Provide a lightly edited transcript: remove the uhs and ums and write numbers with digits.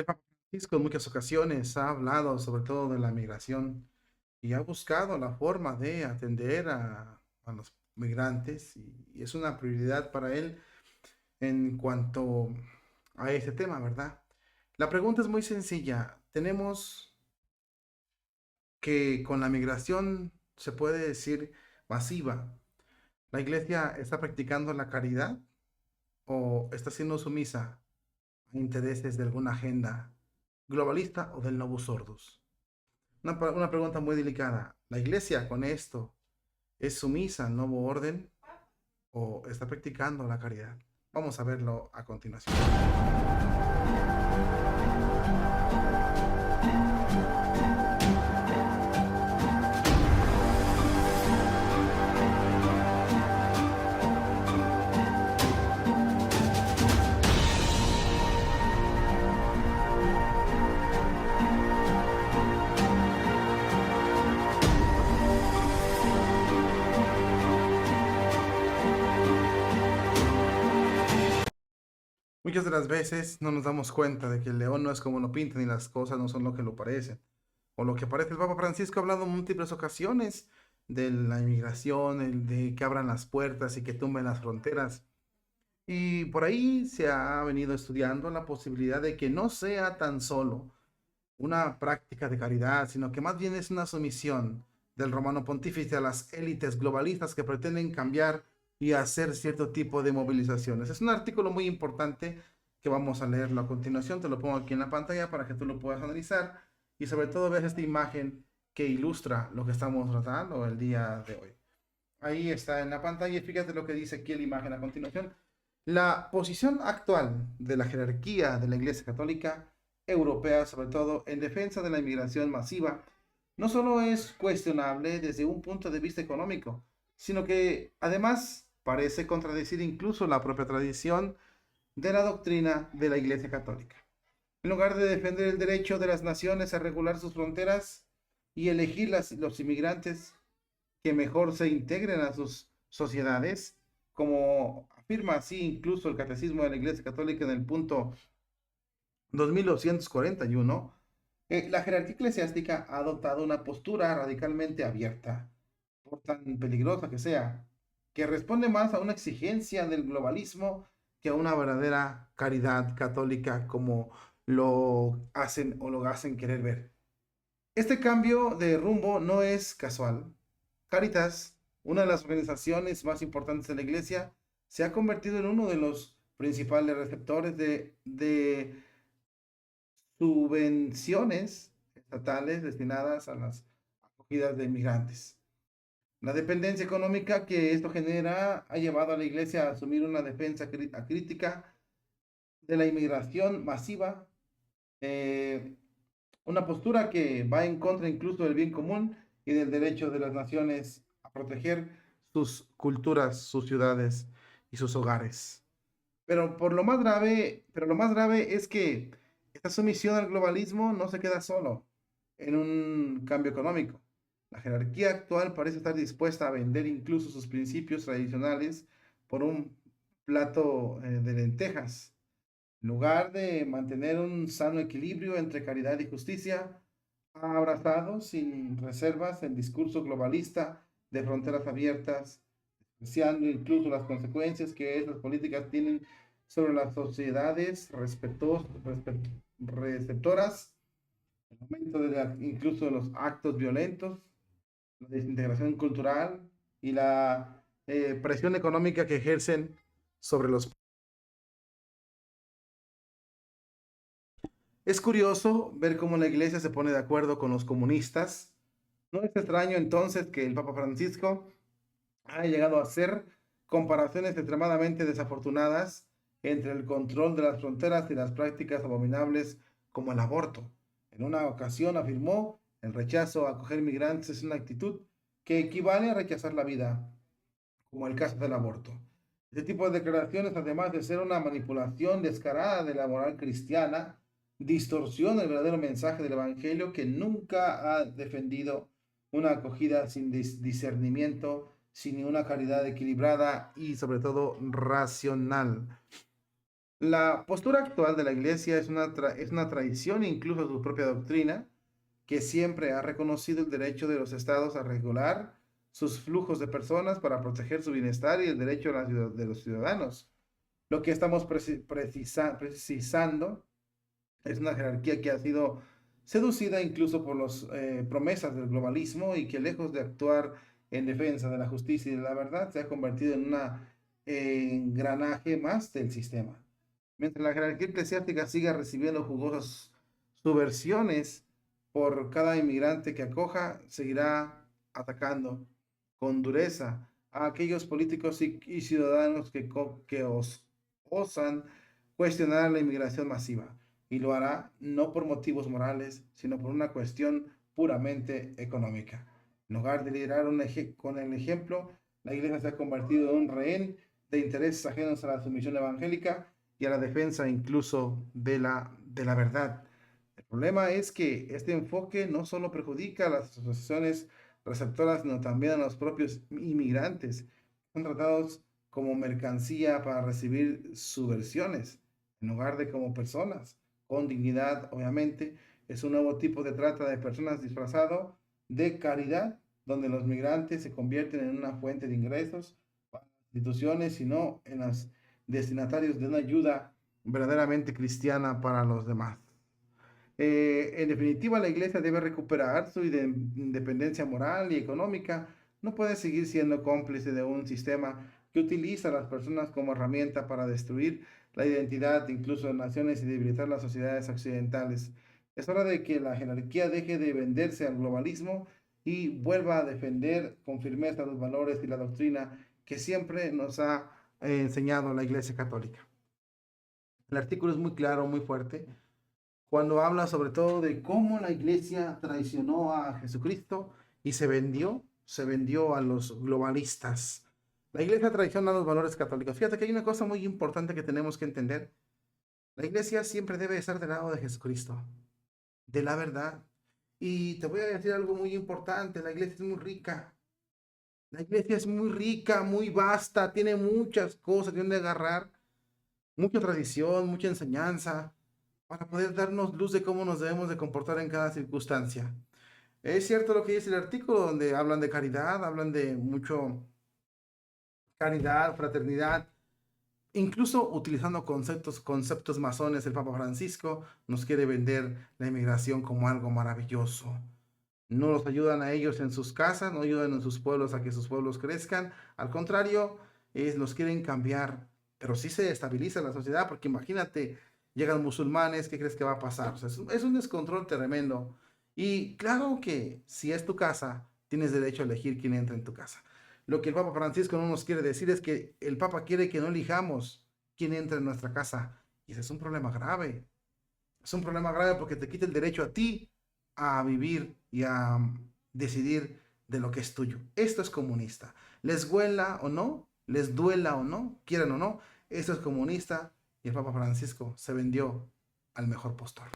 El Papa Francisco en muchas ocasiones ha hablado sobre todo de la migración y ha buscado la forma de atender a los migrantes y es una prioridad para él en cuanto a este tema, ¿verdad? La pregunta es muy sencilla. Tenemos que con la migración se puede decir masiva, ¿la iglesia está practicando la caridad o está siendo sumisa a intereses de alguna agenda globalista o del novus sordos? Una pregunta muy delicada. ¿La iglesia con esto es sumisa al nuevo orden o está practicando la caridad? Vamos a verlo a continuación. Muchas de las veces no nos damos cuenta de que el león no es como lo pintan y las cosas no son lo que lo parecen. O lo que parece el Papa Francisco ha hablado en múltiples ocasiones de la inmigración, el de que abran las puertas y que tumben las fronteras. Y por ahí se ha venido estudiando la posibilidad de que no sea tan solo una práctica de caridad, sino que más bien es una sumisión del romano pontífice a las élites globalistas que pretenden cambiar y hacer cierto tipo de movilizaciones. Es un artículo muy importante que vamos a leerlo a continuación. Te lo pongo aquí en la pantalla para que tú lo puedas analizar y sobre todo veas esta imagen que ilustra lo que estamos tratando el día de hoy. Ahí está en la pantalla y fíjate lo que dice aquí la imagen a continuación. La posición actual de la jerarquía de la Iglesia Católica Europea, sobre todo en defensa de la inmigración masiva, no solo es cuestionable desde un punto de vista económico, sino que además parece contradecir incluso la propia tradición de la doctrina de la Iglesia Católica. En lugar de defender el derecho de las naciones a regular sus fronteras y elegir los inmigrantes que mejor se integren a sus sociedades, como afirma así incluso el Catecismo de la Iglesia Católica en el punto 2241, la jerarquía eclesiástica ha adoptado una postura radicalmente abierta, por tan peligrosa que sea, que responde más a una exigencia del globalismo que a una verdadera caridad católica como lo hacen o lo hacen querer ver. Este cambio de rumbo no es casual. Caritas, una de las organizaciones más importantes de la Iglesia, se ha convertido en uno de los principales receptores de subvenciones estatales destinadas a las acogidas de inmigrantes. La dependencia económica que esto genera ha llevado a la Iglesia a asumir una defensa crítica de la inmigración masiva, eh, una postura que va en contra incluso del bien común y del derecho de las naciones a proteger sus culturas, sus ciudades y sus hogares. Pero lo más grave es que esta sumisión al globalismo no se queda solo en un cambio económico. La jerarquía actual parece estar dispuesta a vender incluso sus principios tradicionales por un plato de lentejas. En lugar de mantener un sano equilibrio entre caridad y justicia, ha abrazado sin reservas el discurso globalista de fronteras abiertas, deseando incluso las consecuencias que esas políticas tienen sobre las sociedades receptoras, el aumento incluso de los actos violentos, la desintegración cultural y la presión económica que ejercen sobre los. Es curioso ver cómo la iglesia se pone de acuerdo con los comunistas. No es extraño entonces que el Papa Francisco haya llegado a hacer comparaciones extremadamente desafortunadas entre el control de las fronteras y las prácticas abominables como el aborto. En una ocasión afirmó, el rechazo a acoger migrantes es una actitud que equivale a rechazar la vida, como el caso del aborto. Este tipo de declaraciones, además de ser una manipulación descarada de la moral cristiana, distorsiona el verdadero mensaje del Evangelio que nunca ha defendido una acogida sin discernimiento, sin una caridad equilibrada y sobre todo racional. La postura actual de la Iglesia es una tradición, incluso su propia doctrina, que siempre ha reconocido el derecho de los estados a regular sus flujos de personas para proteger su bienestar y el derecho de los ciudadanos. Lo que estamos precisando es una jerarquía que ha sido seducida incluso por las promesas del globalismo y que lejos de actuar en defensa de la justicia y de la verdad, se ha convertido en una engranaje más del sistema. Mientras la jerarquía eclesiástica siga recibiendo jugosas subversiones por cada inmigrante que acoja, seguirá atacando con dureza a aquellos políticos y ciudadanos que osan cuestionar la inmigración masiva. Y lo hará no por motivos morales, sino por una cuestión puramente económica. En lugar de liderar con el ejemplo, la iglesia se ha convertido en un rehén de intereses ajenos a la sumisión evangélica y a la defensa incluso de la verdad. El problema es que este enfoque no solo perjudica a las asociaciones receptoras, sino también a los propios inmigrantes. Son tratados como mercancía para recibir subversiones, en lugar de como personas, con dignidad, obviamente. Es un nuevo tipo de trata de personas disfrazado de caridad, donde los migrantes se convierten en una fuente de ingresos para las instituciones, sino en los destinatarios de una ayuda verdaderamente cristiana para los demás. En definitiva, la iglesia debe recuperar su independencia moral y económica. No puede seguir siendo cómplice de un sistema que utiliza a las personas como herramienta para destruir la identidad incluso de naciones y debilitar las sociedades occidentales. Es hora de que la jerarquía deje de venderse al globalismo y vuelva a defender con firmeza los valores y la doctrina que siempre nos ha enseñado la Iglesia Católica. El artículo es muy claro, muy fuerte cuando habla sobre todo de cómo la iglesia traicionó a Jesucristo y se vendió a los globalistas. La iglesia traiciona los valores católicos. Fíjate que hay una cosa muy importante que tenemos que entender. La iglesia siempre debe estar del lado de Jesucristo, de la verdad. Y te voy a decir algo muy importante, la iglesia es muy rica. La iglesia es muy rica, muy vasta, tiene muchas cosas de donde agarrar, mucha tradición, mucha enseñanza para poder darnos luz de cómo nos debemos de comportar en cada circunstancia. Es cierto lo que dice el artículo, donde hablan de caridad, hablan de mucho caridad, fraternidad, incluso utilizando conceptos masones. El Papa Francisco nos quiere vender la inmigración como algo maravilloso. No los ayudan a ellos en sus casas, no ayudan en sus pueblos a que sus pueblos crezcan. Al contrario, los quieren cambiar, pero sí se estabiliza la sociedad, porque imagínate, llegan musulmanes, ¿qué crees que va a pasar? O sea, es un descontrol tremendo. Y claro que si es tu casa, tienes derecho a elegir quién entra en tu casa. Lo que el Papa Francisco no nos quiere decir es que el Papa quiere que no elijamos quién entra en nuestra casa. Y ese es un problema grave. Es un problema grave porque te quita el derecho a ti a vivir y a decidir de lo que es tuyo. Esto es comunista. Les huela o no, les duela o no, quieran o no, esto es comunista y el Papa Francisco se vendió al mejor postor.